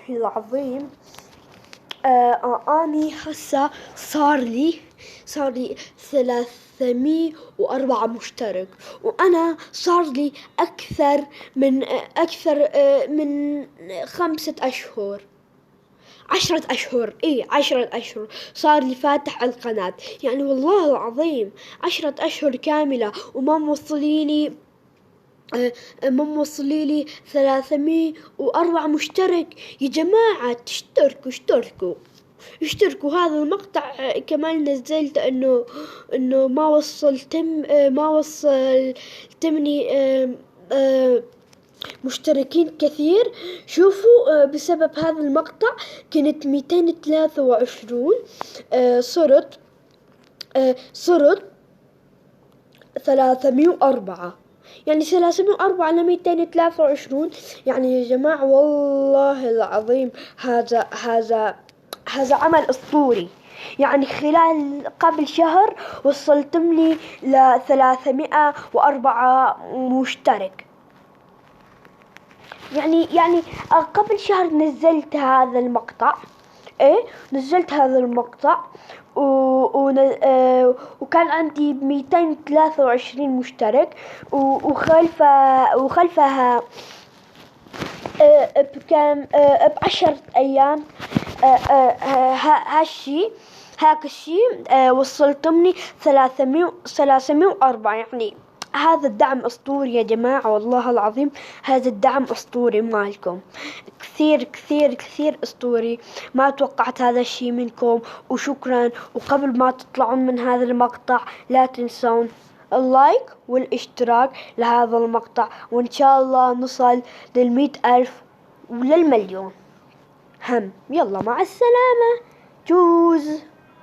العظيم أني هسه صار لي 304 مشترك، وأنا صار لي أكثر من 5 أشهر، 10 أشهر، 10 أشهر صار لي فاتح القناة. يعني والله العظيم 10 أشهر كاملة وما موصليني ما موصليلي 304 مشترك. يا جماعة اشتركوا. هذا المقطع كمان نزلت انه ما وصل تمني مشتركين كثير. شوفوا بسبب هذا المقطع كنت 223، صرت 304. يعني 304 على 223. يعني يا جماعة والله العظيم هذا عمل أسطوري. يعني قبل شهر وصلتمني ل304 مشترك. يعني قبل شهر نزلت هذا المقطع. نزلت هذا المقطع وكان عندي 223 مشترك، وخلفها بكم ب10 أيام هاك الشي وصلتمني 304. يعني هذا الدعم أسطوري يا جماعة، والله العظيم هذا الدعم أسطوري مالكم، كثير كثير كثير أسطوري. ما توقعت هذا الشي منكم، وشكرا. وقبل ما تطلعون من هذا المقطع لا تنسون اللايك والاشتراك لهذا المقطع، وإن شاء الله نصل لل100,000 ولل1,000,000. يلا مع السلامة.